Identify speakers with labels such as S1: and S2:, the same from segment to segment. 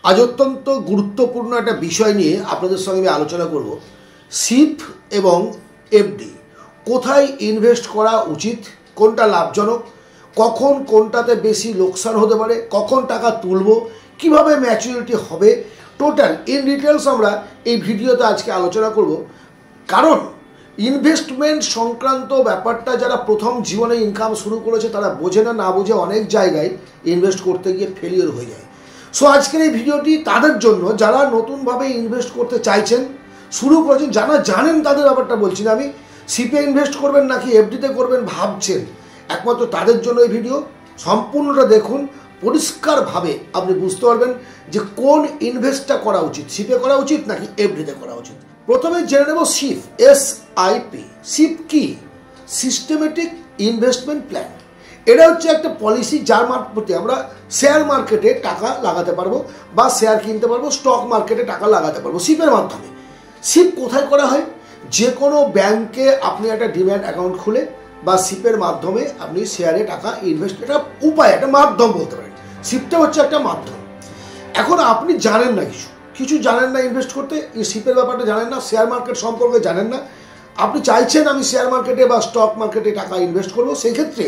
S1: আজ অত্যন্ত গুরুত্বপূর্ণ একটা বিষয় নিয়ে আপনাদের সঙ্গে আমি আলোচনা করব। সিপ এবং এফডি কোথায় ইনভেস্ট করা উচিত, কোনটা লাভজনক, কখন কোনটাতে বেশি লোকসান হতে পারে, কখন টাকা তুলব, কিভাবে ম্যাচুরিটি হবে, টোটাল ইন ডিটেলস আমরা এই ভিডিওতে আজকে আলোচনা করব। কারণ ইনভেস্টমেন্ট সংক্রান্ত ব্যাপারটা যারা প্রথম জীবনে ইনকাম শুরু করেছে তারা বোঝে না বুঝে অনেক জায়গায় ইনভেস্ট করতে গিয়ে ফেলিওর হয়ে যায়। সো আজকের এই ভিডিওটি তাদের জন্য যারা নতুনভাবে ইনভেস্ট করতে চাইছেন, শুরু করেছেন, যারা জানেন তাদের ব্যাপারটা বলছি না আমি। সিপে ইনভেস্ট করবেন নাকি এফডিতে করবেন ভাবছেন, একমাত্র তাদের জন্য এই ভিডিও। সম্পূর্ণটা দেখুন, পরিষ্কারভাবে আপনি বুঝতে পারবেন যে কোন ইনভেস্টটা করা উচিত, সিপে করা উচিত নাকি এফডিতে করা উচিত। প্রথমে জেনে নেব সিপ, SIP। সিপ কি? Systematic investment plan. এটা হচ্ছে একটা পলিসি যার মারফতে আমরা শেয়ার মার্কেটে টাকা লাগাতে পারবো বা শেয়ার কিনতে পারবো, স্টক মার্কেটে টাকা লাগাতে পারবো সিপের মাধ্যমে। সিপ কোথায় করা হয়? যে কোনো ব্যাংকে আপনি একটা ডিম্যাট অ্যাকাউন্ট খুলে বা সিপের মাধ্যমে আপনি শেয়ারে টাকা ইনভেস্ট, এটা উপায়, একটা মাধ্যম বলতে পারেন। সিপটা হচ্ছে একটা মাধ্যম। এখন আপনি জানেন না, কিছু জানেন না ইনভেস্ট করতে, এই সিপের ব্যাপারটা জানেন না, শেয়ার মার্কেট সম্পর্কে জানেন না, আপনি চাইছেন আমি শেয়ার মার্কেটে বা স্টক মার্কেটে টাকা ইনভেস্ট করবো, সেক্ষেত্রে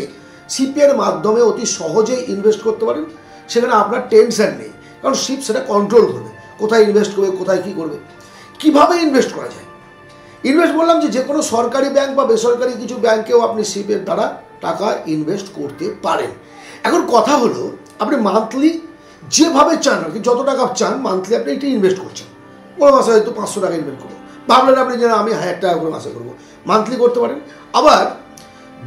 S1: সিপের মাধ্যমে অতি সহজেই ইনভেস্ট করতে পারেন। সেখানে আপনার টেনশন নেই, কারণ সিপ সেটা কন্ট্রোল করবে কোথায় ইনভেস্ট করবে, কোথায় কী করবে। কিভাবে ইনভেস্ট করা যায়? ইনভেস্ট বললাম যে কোনো সরকারি ব্যাংক বা বেসরকারি কিছু ব্যাংকেও আপনি সিপের দ্বারা টাকা ইনভেস্ট করতে পারেন। এখন কথা হলো, আপনি মান্থলি যেভাবে চান আর কি, যত টাকা চান মান্থলি আপনি এটা ইনভেস্ট করছেন। কোনো মাসে হয়তো 500 টাকা ইনভেস্ট করবো ভাবলেন আপনি, যে আমি 1000 টাকা করে মাসে করবো, মান্থলি করতে পারেন। আবার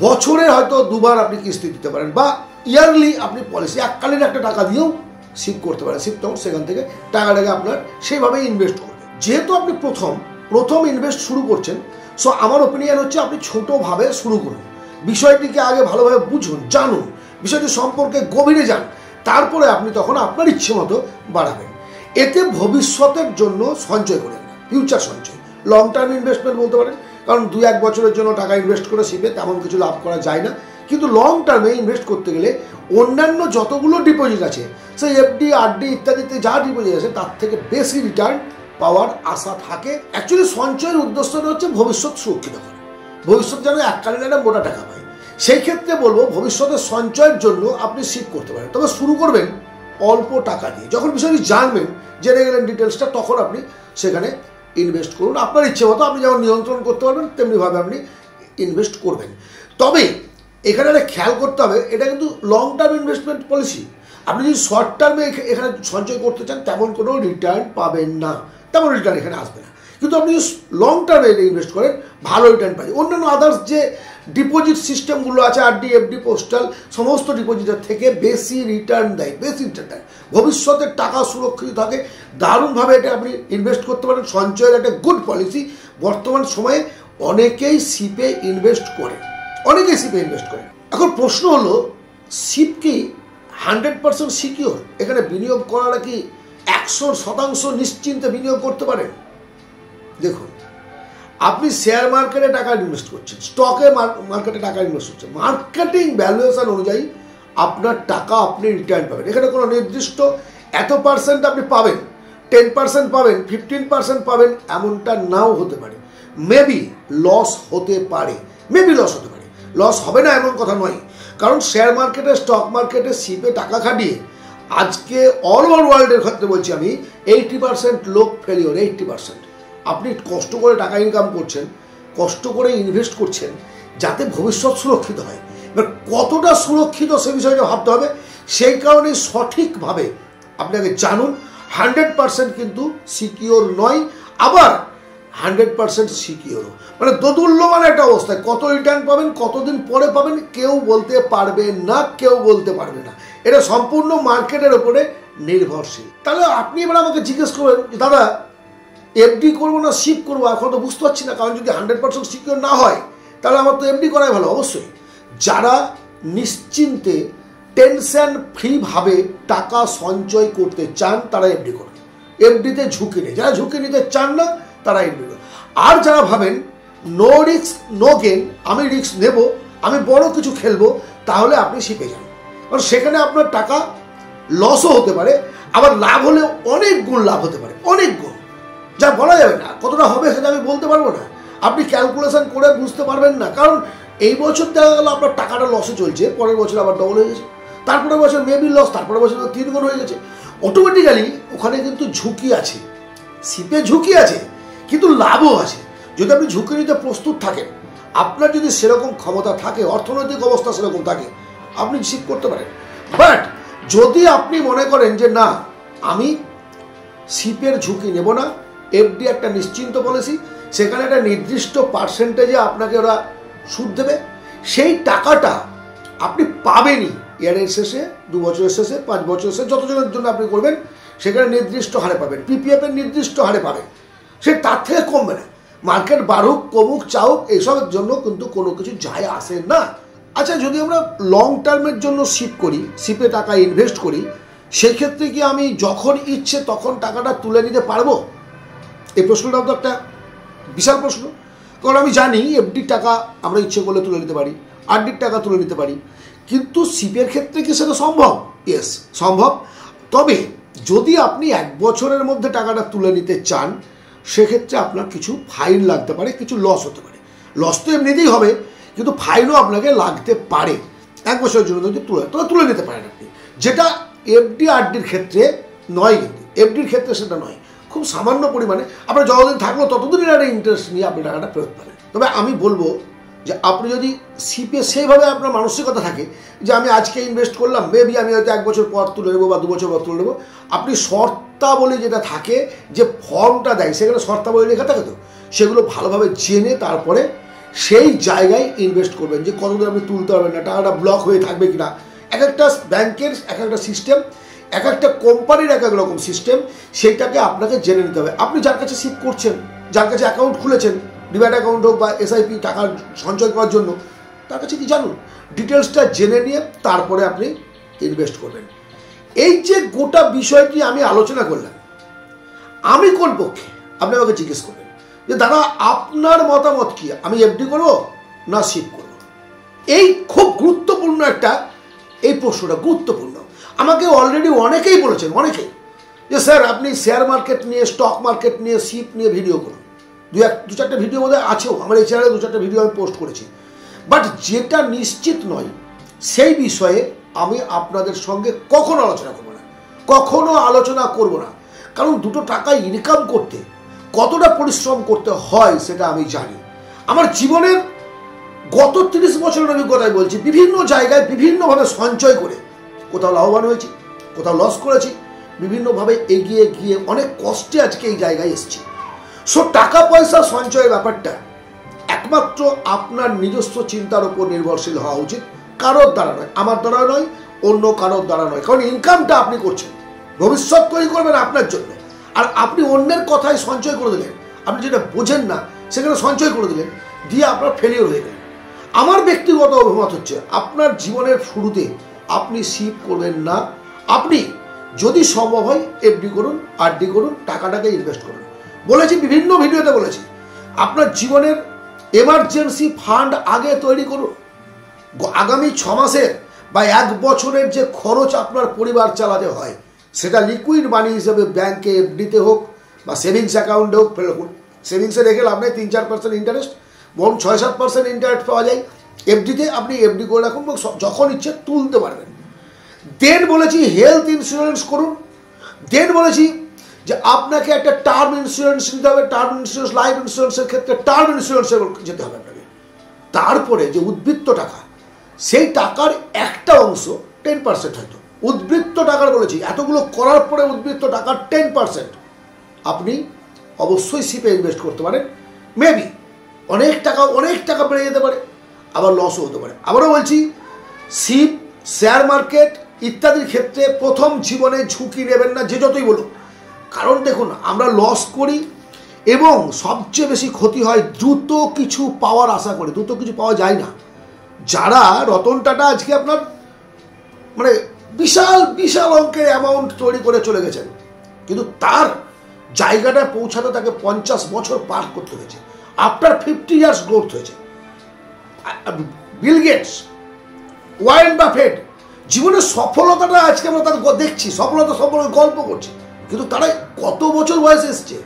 S1: বছরে হয়তো দুবার আপনি কিস্তি দিতে পারেন, বা ইয়ারলি আপনি পলিসি এককালীন একটা টাকা দিয়েও সিপ করতে পারেন। সিপ তখন সেখান থেকে টাকাটাকে আপনার সেইভাবে ইনভেস্ট করবেন। যেহেতু আপনি প্রথম ইনভেস্ট শুরু করছেন, সো আমার ওপিনিয়ন হচ্ছে আপনি ছোটোভাবে শুরু করুন। বিষয়টিকে আগে ভালোভাবে বুঝুন, জানুন, বিষয়টি সম্পর্কে গভীরে যান, তারপরে আপনি তখন আপনার ইচ্ছে মতো বাড়াবেন। এতে ভবিষ্যতের জন্য সঞ্চয় করেন না, ফিউচার সঞ্চয়, লং টার্ম ইনভেস্টমেন্ট বলতে পারেন। কারণ 2-1 বছরের জন্য টাকা ইনভেস্ট করে সিপে তেমন কিছু লাভ করা যায় না, কিন্তু লং টার্মে ইনভেস্ট করতে গেলে অন্যান্য যতগুলো ডিপোজিট আছে, সেই এফডি, আরডি ইত্যাদিতে যা ডিপোজিট আছে তার থেকে বেশি রিটার্ন পাওয়ার আশা থাকে। অ্যাকচুয়ালি সঞ্চয়ের উদ্দেশ্যটা হচ্ছে ভবিষ্যৎ সুরক্ষিত করা, ভবিষ্যৎ যেন এককালীন একটা মোটা টাকা পায়। সেই ক্ষেত্রে বলবো ভবিষ্যতের সঞ্চয়ের জন্য আপনি সিপ করতে পারেন, তবে শুরু করবেন অল্প টাকা দিয়ে। যখন বিষয়টি জানবেন, জেনে গেলেন ডিটেলসটা, তখন আপনি সেখানে ইনভেস্ট করুন। আপনার ইচ্ছে মতো আপনি যেমন নিয়ন্ত্রণ করতে পারবেন তেমনিভাবে আপনি ইনভেস্ট করবেন। তবে এখানে একটা খেয়াল করতে হবে, এটা কিন্তু লং টার্ম ইনভেস্টমেন্ট পলিসি। আপনি যদি শর্ট টার্মে এখানে সঞ্চয় করতে চান তেমন কোনো রিটার্ন পাবেন না, তেমন রিটার্ন এখানে আসবে না। কিন্তু আপনি যদি লং টার্মে ইনভেস্ট করেন ভালো রিটার্ন পাবেন। অন্যান্য আদার্স যে ডিপোজিট সিস্টেমগুলো আছে, আরডি, এফডি, পোস্টাল, সমস্ত ডিপোজিটের থেকে বেশি রিটার্ন দেয়, ভবিষ্যতের টাকা সুরক্ষিত থাকে। দারুণভাবে এটা আপনি ইনভেস্ট করতে পারেন, সঞ্চয়ের একটা গুড পলিসি। বর্তমান সময়ে অনেকেই সিপে ইনভেস্ট করে, এখন প্রশ্ন হলো, সিপ কি 100% সিকিওর? এখানে বিনিয়োগ করাটা কি 100% নিশ্চিন্তে বিনিয়োগ করতে পারেন? দেখুন, আপনি শেয়ার মার্কেটে টাকা ইনভেস্ট করছেন, স্টকে মার্কেটে টাকা ইনভেস্ট করছেন, মার্কেটিং ভ্যালুয়েশন অনুযায়ী আপনার টাকা আপনি রিটার্ন পাবেন। এখানে কোনো নির্দিষ্ট এত পার্সেন্ট আপনি পাবেন, 10% পাবেন, 15% পাবেন, এমনটা নাও হতে পারে। মেবি লস হতে পারে, লস হবে না এমন কথা নয়। কারণ শেয়ার মার্কেটে, স্টক মার্কেটে সিপে টাকা খাটিয়ে আজকে অল ওভার ওয়ার্ল্ডের ক্ষেত্রে বলছি আমি, 80% লোক ফেলিওর। 80% আপনি কষ্ট করে টাকা ইনকাম করছেন, কষ্ট করে ইনভেস্ট করছেন যাতে ভবিষ্যৎ সুরক্ষিত হয়। এবার কতটা সুরক্ষিত সে বিষয়টা ভাবতে হবে। সেই কারণে সঠিকভাবে আপনাকে জানুন। 100% কিন্তু সিকিওর নয়, আবার 100% সিকিওর, মানে দোদুল্যমান একটা অবস্থায়। কত রিটার্ন পাবেন, কতদিন পরে পাবেন, কেউ বলতে পারবে না। এটা সম্পূর্ণ মার্কেটের উপরে নির্ভরশীল। তাহলে আপনি এবার আমাকে জিজ্ঞেস করবেন, দাদা এফডি করবো না সিপ করবো, এখন তো বুঝতে পারছি না। কারণ যদি 100% সিকিওর না হয় তাহলে আমার তো এফডি করাই ভালো। অবশ্যই যারা নিশ্চিন্তে টেনশন ফ্রিভাবে টাকা সঞ্চয় করতে চান তারা এফডি করুন, এফডিতে ঝুঁকি নেই। যারা ঝুঁকি নিতে চান না তারা এফডি করুন। আর যারা ভাবেন নো রিস্ক নো গেন, আমি রিস্ক নেব, আমি বড় কিছু খেলবো, তাহলে আপনি শিপে যান। কারণ সেখানে আপনার টাকা লসও হতে পারে, আবার লাভ হলে অনেক গুণ লাভ হতে পারে, অনেক গুণ, যা বলা যাবে না। কতটা হবে সেটা আমি বলতে পারবো না, আপনি ক্যালকুলেশন করে বুঝতে পারবেন না। কারণ এই বছর দেখা গেল আপনার টাকাটা লসে চলছে, পরের বছর আবার ডবল হয়ে গেছে, তারপরের বছর মেবি লস, তারপরের বছর 3 গুণ হয়ে গেছে। অটোমেটিক্যালি ওখানে কিন্তু ঝুঁকি আছে, সিপে ঝুঁকি আছে, কিন্তু লাভও আছে। যদি আপনি ঝুঁকি নিতে প্রস্তুত থাকেন, আপনার যদি সেরকম ক্ষমতা থাকে, অর্থনৈতিক অবস্থা সেরকম থাকে, আপনি সিপ করতে পারেন। বাট যদি আপনি মনে করেন যে না, আমি সিপের ঝুঁকি নেব না, এফডি একটা নিশ্চিন্ত পলিসি, সেখানে একটা নির্দিষ্ট পার্সেন্টেজে আপনাকে ওরা সুদ দেবে, সেই টাকাটা আপনি পাবেনই ইয়ারের শেষে, 2 বছরের শেষে, 5 বছরের শেষে, যতজনের জন্য আপনি করবেন সেখানে নির্দিষ্ট হারে পাবেন, পিপিএফ এর নির্দিষ্ট হারে পাবেন, সে তার থেকে কমবে না। মার্কেট বাড়ুক, কমুক, চাউক, এসবের জন্য কিন্তু কোনো কিছু যায় আসে না। আচ্ছা, যদি আমরা লং টার্মের জন্য সিপ করি, সিপে টাকা ইনভেস্ট করি, সেক্ষেত্রে কি আমি যখন ইচ্ছে তখন টাকাটা তুলে নিতে পারবো? এই প্রশ্নটাও তো একটা বিশাল প্রশ্ন। কারণ আমি জানি এফডির টাকা আমরা ইচ্ছে করলে তুলে নিতে পারি, আরডির টাকা তুলে নিতে পারি, কিন্তু সিপের ক্ষেত্রে কি সেটা সম্ভব? ইয়েস, সম্ভব। তবে যদি আপনি 1 বছরের মধ্যে টাকাটা তুলে নিতে চান, সেক্ষেত্রে আপনার কিছু ফাইন লাগতে পারে, কিছু লস হতে পারে। লস তো এমনিতেই হবে, কিন্তু ফাইনও আপনাকে লাগতে পারে 1 বছরের জন্য যদি তুলে নিতে পারেন আপনি, যেটা এফডি আরডির ক্ষেত্রে নয়। কিন্তু এফডির ক্ষেত্রে সেটা নয়, খুব সামান্য পরিমাণে আপনার যতদিন থাকলো ততদিনের একটা ইন্টারেস্ট নিয়ে আপনি টাকাটা ফেরত পাবেন। তবে আমি বলবো যে আপনি যদি সিপে সেইভাবে আপনার মানসিকতা থাকে যে আমি আজকে ইনভেস্ট করলাম, মেবি আমি হয়তো 1 বছর পর তুলে নেবো বা 2 বছর পর তুলে নেবো, আপনি শর্তাবলী যেটা থাকে, যে ফর্মটা দেয় সেখানে শর্তাবলী লেখা থাকে, তো সেগুলো ভালোভাবে জেনে তারপরে সেই জায়গায় ইনভেস্ট করবেন, যে কতদিন আপনি তুলতে পারবেন না, টাকাটা ব্লক হয়ে থাকবে কিনা। এক একটা ব্যাংকের এক একটা সিস্টেম, এক একটা কোম্পানির এক এক রকম সিস্টেম, সেইটাকে আপনাকে জেনে নিতে হবে। আপনি যার কাছে সিপ করছেন, যার কাছে অ্যাকাউন্ট খুলেছেন, ডিম্যাট অ্যাকাউন্ট হোক বা এসআইপি টাকা সঞ্চয় করার জন্য, তার কাছে কি জানুন, ডিটেলসটা জেনে নিয়ে তারপরে আপনি ইনভেস্ট করবেন। এই যে গোটা বিষয়টি আমি আলোচনা করলাম, আমি কোন পক্ষে, আপনি আমাকে জিজ্ঞেস করবেন যে দাদা আপনার মতামত কি, আমি এফডি করবো না সিপ করবো? এই খুব গুরুত্বপূর্ণ একটা, এই প্রশ্নটা গুরুত্বপূর্ণ। আমাকে অলরেডি অনেকেই বলেছেন, অনেকেই, যে স্যার আপনি শেয়ার মার্কেট নিয়ে, স্টক মার্কেট নিয়ে, সিপ নিয়ে ভিডিও করুন। 2-4টা ভিডিও মধ্যে আছেও, আমার এই চ্যানেলে 2-4টা ভিডিও আমি পোস্ট করেছি। বাট যেটা নিশ্চিত নয় সেই বিষয়ে আমি আপনাদের সঙ্গে কখনো আলোচনা করব না, কখনো আলোচনা করব না। কারণ দুটো টাকা ইনকাম করতে কতটা পরিশ্রম করতে হয় সেটা আমি জানি। আমার জীবনের গত 30 বছরের অভিজ্ঞতায় বলছি, বিভিন্ন জায়গায় বিভিন্নভাবে সঞ্চয় করে কোথাও লাভবান হয়েছি, কোথাও লস করেছি, বিভিন্নভাবে এগিয়ে গিয়ে অনেক কষ্টে আজকে এই জায়গায় এসেছি। সো টাকা পয়সা সঞ্চয়ের ব্যাপারটা একমাত্র আপনার নিজস্ব চিন্তার উপর নির্ভরশীল হওয়া উচিত, কারোর দ্বারা নয়, আমার দ্বারা নয়, অন্য কারোর দ্বারা নয়। কারণ ইনকামটা আপনি করছেন, ভবিষ্যৎ তৈরি করবেন আপনার জন্য, আর আপনি অন্যের কথায় সঞ্চয় করে দিলেন, আপনি যেটা বোঝেন না সেখানে সঞ্চয় করে দিলেন, দিয়ে আপনার ফেলিওর হয়ে গেলেন। আমার ব্যক্তিগত অভিমত হচ্ছে আপনার জীবনের শুরুতে আপনি সিপ করবেন না। আপনি যদি সম্ভব হয় এফডি করুন, আরডি করুন, টাকাটাকে ইনভেস্ট করুন। বলেছি, বিভিন্ন ভিডিওতে বলেছি, আপনার জীবনের এমার্জেন্সি ফান্ড আগে তৈরি করুন। আগামী 6 মাসের বা 1 বছরের যে খরচ আপনার পরিবার চালাতে হয়, সেটা লিকুইড মানি হিসেবে ব্যাংকে এফডিতে হোক বা সেভিংস অ্যাকাউন্টে হোক ফেলুন। সেভিংসে রেখে লাভ নেই 3-4% ইন্টারেস্ট, বরং 6-7% ইন্টারেস্ট পাওয়া যায়। এফডিতে আপনি এফডি করে রাখুন, যখন ইচ্ছে তুলতে পারবেন। দেন বলেছি হেলথ ইন্স্যুরেন্স করুন। দেন বলেছি যে আপনাকে একটা টার্ম ইন্স্যুরেন্স নিতে হবে। টার্ম ইন্স্যুরেন্স, লাইফ ইন্স্যুরেন্সের ক্ষেত্রে টার্ম ইন্স্যুরেন্সে যেতে হবে আপনাকে। তারপরে যে উদ্বৃত্ত টাকা, সেই টাকার একটা অংশ 10% হয়তো উদ্বৃত্ত টাকার বলেছি, এতগুলো করার পরে উদ্বৃত্ত টাকার 10% আপনি অবশ্যই সিপে ইনভেস্ট করতে পারেন। মেবি অনেক টাকা বেড়ে যেতে পারে, আবার লসও হতে পারে। আবারও বলছি, সিপ, শেয়ার মার্কেট ইত্যাদির ক্ষেত্রে প্রথম জীবনে ঝুঁকি নেবেন না, যে যতই বলুন। কারণ দেখুন, আমরা লস করি এবং সবচেয়ে বেশি ক্ষতি হয় দ্রুত কিছু পাওয়ার আশা করে। দ্রুত কিছু পাওয়া যায় না। যারা রতন টাটা আজকে আপনার মানে বিশাল বিশাল অঙ্কের অ্যামাউন্ট তৈরি করে চলে গেছেন, কিন্তু তার জায়গাটা পৌঁছাতে তাকে 50 বছর পার করতে হয়েছে। আফটার 50 ইয়ার্স গ্রোথ হয়েছে। বিল গেটস, ওয়ারেন বাফেট, জীবনের সফলতাটা আজকে আমরা তাদের দেখছি, সফলতা গল্প করছি, কিন্তু তারা কত বছর বয়সে এসছে,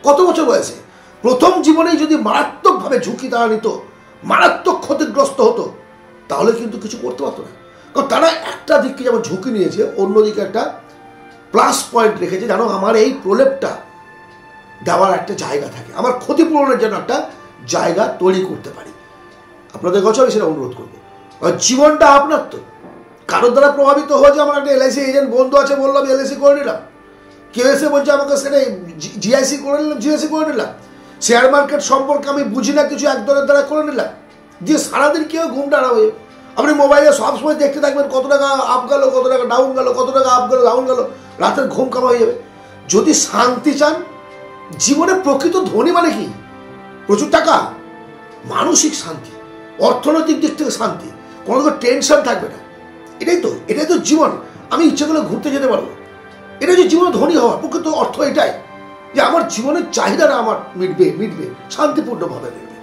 S1: কত বছর বয়সে প্রথম জীবনেই যদি মারাত্মকভাবে ঝুঁকি তারা নিত, মারাত্মক ক্ষতিগ্রস্ত হতো, তাহলে কিন্তু কিছু করতে পারতো না। কারণ তারা একটা দিককে যেমন ঝুঁকি নিয়েছে, অন্যদিকে একটা প্লাস পয়েন্ট রেখেছে, জানো আমার এই প্রলেপটা দেওয়ার একটা জায়গা থাকে, আমার ক্ষতিপূরণের জন্য একটা জায়গা তৈরি করতে পারি। আপনাদের কাছে আমি সেটা অনুরোধ করবো। জীবনটা আপনার তো, কারোর দ্বারা প্রভাবিত হয়েছে। আমার একটা এলআইসি এজেন্ট বন্ধু আছে, বললাম এলআইসি করে নিলাম, কেউ এসে বলছে আমাকে সেটা জিআইসি করে নিলাম, জিআইসি করে নিলাম, শেয়ার মার্কেট সম্পর্কে আমি বুঝি না কিছু, একদলের দ্বারা করে নিলাম, দিয়ে সারাদিন কেউ ঘুমটা আরাম হয়ে। আপনি মোবাইলে সবসময় দেখতে থাকবেন কত টাকা আপ গেল, কত টাকা ডাউন গেল, কত টাকা আপ গেল, ডাউন গেল, রাতের ঘুম কামা হয়ে যাবে। যদি শান্তি চান, জীবনে প্রকৃত ধনী মানে কি? প্রচুর টাকা, মানসিক শান্তি, অর্থনৈতিক দিক থেকে শান্তি, কোনো টেনশন থাকবে না। এটাই তো জীবন। আমি ইচ্ছে করলে ঘুরতে যেতে পারবো, এটা যে জীবনে ধনী হওয়া প্রকৃত অর্থ এটাই, যে আমার জীবনের চাহিদাটা আমার মিটবে শান্তিপূর্ণভাবে মিটবে।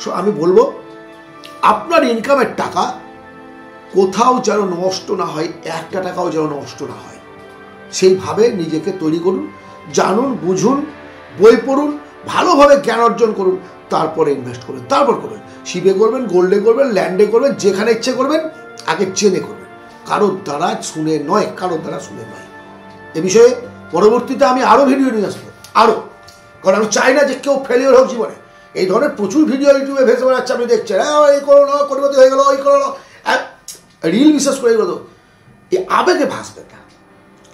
S1: সো আমি বলবো আপনার ইনকামের টাকা কোথাও যেন নষ্ট না হয়, একটা টাকাও যেন নষ্ট না হয়, সেইভাবে নিজেকে তৈরি করুন, জানুন, বুঝুন, বই পড়ুন, ভালোভাবে জ্ঞান অর্জন করুন, তারপরে ইনভেস্ট করবেন, তারপর করবেন, শিপে করবেন, গোল্ডে করবেন, ল্যান্ডে করবেন, যেখানে ইচ্ছে করবেন, আগে জেনে করবেন, কারোর দ্বারা শুনে নয়, কারোর দ্বারা শুনে নয়। এ বিষয়ে পরবর্তীতে আমি আরও ভিডিও নিয়ে আসবো, আরও, কারণ আমি চাই না যে কেউ ফেলিওর হোক জীবনে। এই ধরনের প্রচুর ভিডিও ইউটিউবে ভেসে বেড়াচ্ছে, আপনি দেখছেন, এই করো না, কোটিপতি হয়ে গেল, ওই করো না, রিল বিশেষ করে এগুলো, এই আবেগে ভাসবেন না,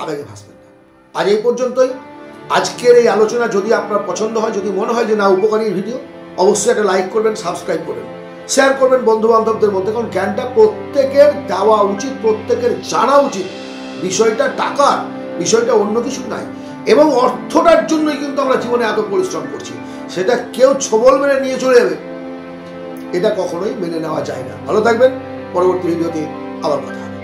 S1: আবেগে ভাসবেন না। আজ এই পর্যন্তই। আজকের এই আলোচনা যদি আপনার পছন্দ হয়, যদি মনে হয় যে না উপকারী ভিডিও, অবশ্যই একটা লাইক করবেন, সাবস্ক্রাইব করবেন, শেয়ার করবেন বন্ধু বান্ধবদের মধ্যে, কারণ জ্ঞানটা প্রত্যেকের দেওয়া উচিত, প্রত্যেকের জানা উচিত। বিষয়টা টাকার, বিষয়টা অন্য কিছু নাই, এবং অর্থটার জন্যই কিন্তু আমরা জীবনে এত পরিশ্রম করছি, সেটা কেউ ছবল মেরে নিয়ে চলে যাবে, এটা কখনোই মেনে নেওয়া যায় না। ভালো থাকবেন, পরবর্তী ভিডিওতে আবার কথা হবে।